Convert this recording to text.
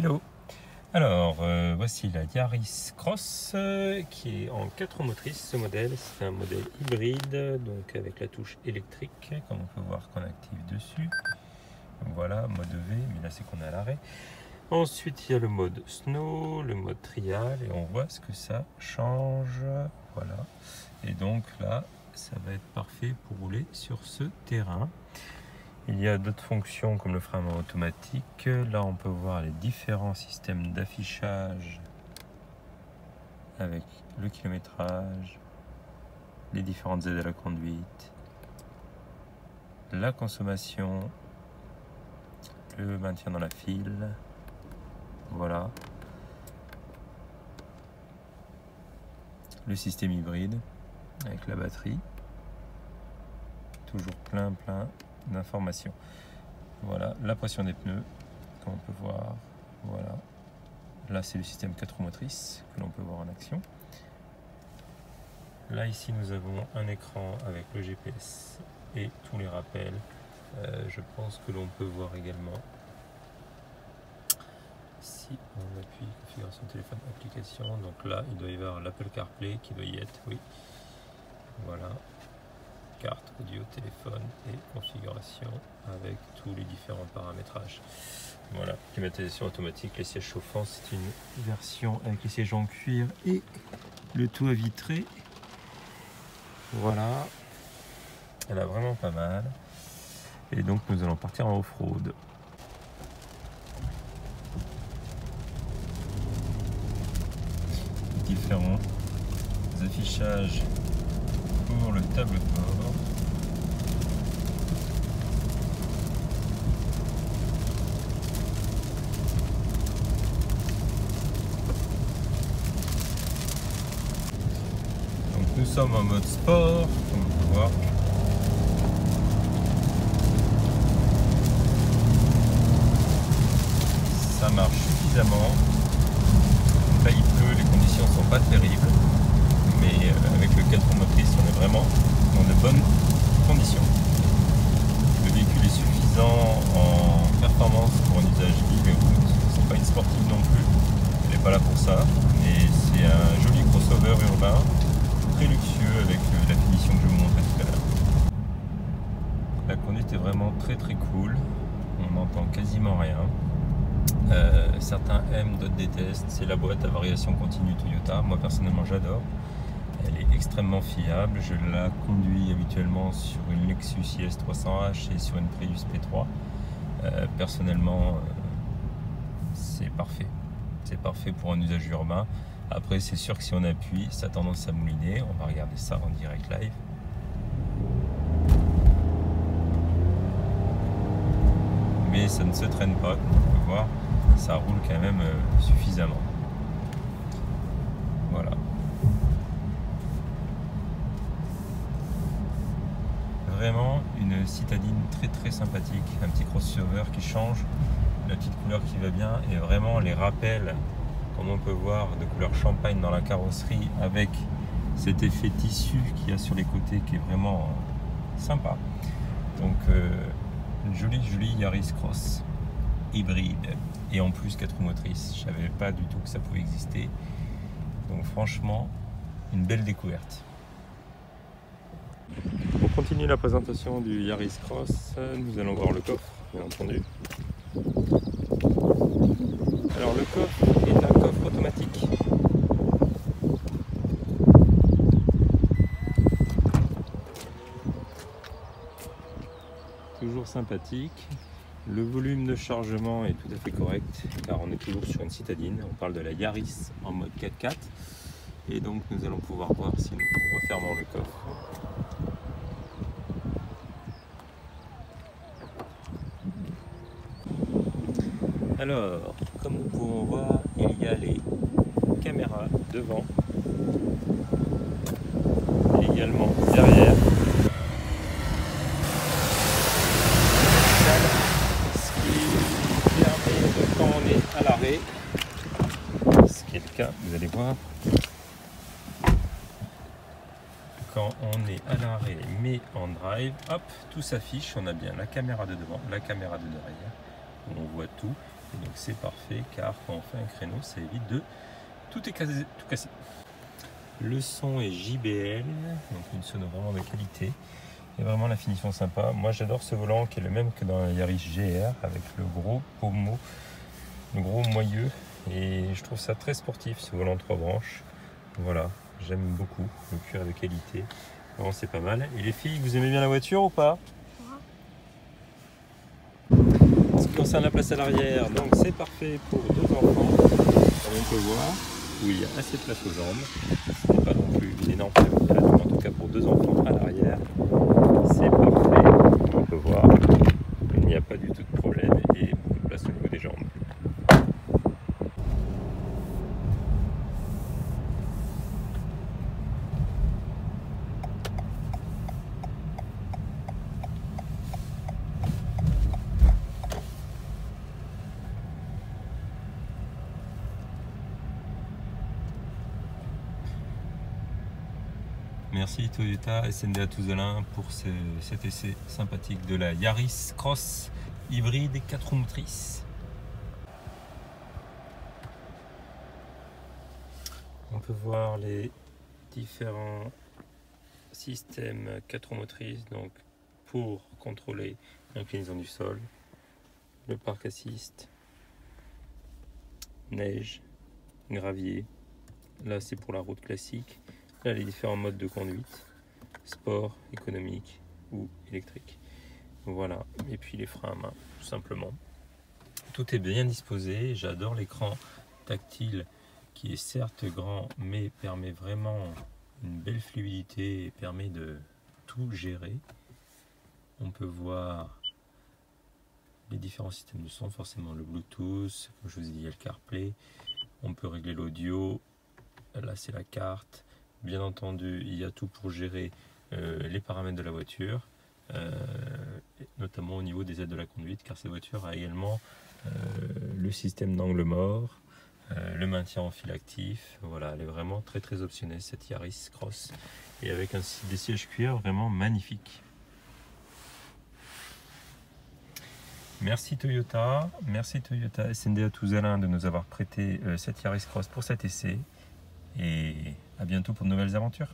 Hello. Alors, voici la Yaris Cross qui est en 4 roues motrices. Ce modèle, c'est un modèle hybride, donc avec la touche électrique, comme on peut voir qu'on active dessus. Donc voilà, mode V, mais là c'est qu'on est à l'arrêt. Ensuite, il y a le mode Snow, le mode Trial, et on voit ce que ça change. Voilà. Et donc là, ça va être parfait pour rouler sur ce terrain. Il y a d'autres fonctions comme le frein à main automatique. Là, on peut voir les différents systèmes d'affichage avec le kilométrage, les différentes aides à la conduite, la consommation, le maintien dans la file. Voilà. Le système hybride avec la batterie. Toujours plein d'informations. Voilà, la pression des pneus, comme on peut voir. Voilà. Là, c'est le système 4 roues motrices que l'on peut voir en action. Là, ici, nous avons un écran avec le GPS et tous les rappels. Je pense que l'on peut voir également, si on appuie configuration téléphone application, donc là, il doit y avoir l'Apple CarPlay qui doit y être, oui. Voilà. Carte audio, téléphone et configuration avec tous les différents paramétrages. Voilà, climatisation automatique, les sièges chauffants, c'est une version avec les sièges en cuir et le toit vitré. Voilà, elle a vraiment pas mal. Et donc nous allons partir en off-road. Différents affichages pour le tableau de bord. Donc nous sommes en mode sport, comme on peut voir. Ça marche suffisamment. Là il pleut, les conditions sont pas terribles. Mais avec le 4 roues motrices, on est vraiment dans de bonnes conditions. Le véhicule est suffisant en performance pour un usage ville et route. C'est pas une sportive non plus, elle n'est pas là pour ça, mais c'est un joli crossover urbain, très luxueux avec la finition que je vous montrais tout à l'heure. La conduite est vraiment très cool, on n'entend quasiment rien. Certains aiment, d'autres détestent, c'est la boîte à variation continue Toyota, moi personnellement j'adore. Elle est extrêmement fiable, je la conduis habituellement sur une Lexus IS 300H et sur une Prius P3. Personnellement, c'est parfait. C'est parfait pour un usage urbain. Après, c'est sûr que si on appuie, ça a tendance à mouliner. On va regarder ça en direct live. Mais ça ne se traîne pas, comme on peut voir. Ça roule quand même suffisamment. Voilà. Vraiment une citadine très sympathique, un petit crossover qui change, la petite couleur qui va bien et vraiment les rappels, comme on peut voir, de couleur champagne dans la carrosserie avec cet effet tissu qu'il y a sur les côtés qui est vraiment sympa. Donc une jolie Yaris Cross hybride et en plus 4 roues motrices, je savais pas du tout que ça pouvait exister. Donc franchement, une belle découverte. On continue la présentation du Yaris Cross, nous allons voir le coffre, bien entendu. Alors le coffre est un coffre automatique. Toujours sympathique. Le volume de chargement est tout à fait correct, car on est toujours sur une citadine. On parle de la Yaris en mode 4x4. Et donc nous allons pouvoir voir si nous refermons le coffre. Alors, comme nous pouvons voir, il y a les caméras devant, et également derrière. Ce qui permet de, quand on est à l'arrêt, ce qui est le cas, vous allez voir, quand on est à l'arrêt mais en drive, hop, tout s'affiche, on a bien la caméra de devant, la caméra de derrière, on voit tout. Et donc c'est parfait car quand on fait un créneau, ça évite de tout casser. Le son est JBL, donc une sono vraiment de qualité. Et vraiment la finition sympa. Moi j'adore ce volant qui est le même que dans la Yaris GR avec le gros pommeau, le gros moyeu. Et je trouve ça très sportif ce volant 3 branches. Voilà, j'aime beaucoup le cuir de qualité. Vraiment c'est pas mal. Et les filles, vous aimez bien la voiture ou pas? En ce qui concerne la place à l'arrière, donc c'est parfait pour 2 enfants, comme on peut voir, où il y a assez de place aux jambes. Ce n'est pas non plus une énorme place, en tout cas pour 2 enfants à l'arrière, c'est parfait. Comme on peut voir, il n'y a pas du tout de problème et beaucoup de place au niveau des jambes. Merci Toyota SNDA Touzelin pour cet essai sympathique de la Yaris Cross hybride 4 roues motrices. On peut voir les différents systèmes 4 roues motrices, donc pour contrôler l'inclinaison du sol, le parc assist, neige, gravier, là c'est pour la route classique. Là, les différents modes de conduite, sport, économique ou électrique. Voilà, et puis les freins à main, tout simplement. Tout est bien disposé. J'adore l'écran tactile qui est certes grand, mais permet vraiment une belle fluidité et permet de tout gérer. On peut voir les différents systèmes de son, forcément le Bluetooth, comme je vous ai dit, il y a le CarPlay. On peut régler l'audio. Là, c'est la carte. Bien entendu, il y a tout pour gérer les paramètres de la voiture, notamment au niveau des aides de la conduite, car cette voiture a également le système d'angle mort, le maintien en fil actif. Voilà, elle est vraiment très très optionnelle cette Yaris Cross, et avec des sièges cuir vraiment magnifiques. Merci Toyota SNDA Touzelin de nous avoir prêté cette Yaris Cross pour cet essai. Et à bientôt pour de nouvelles aventures.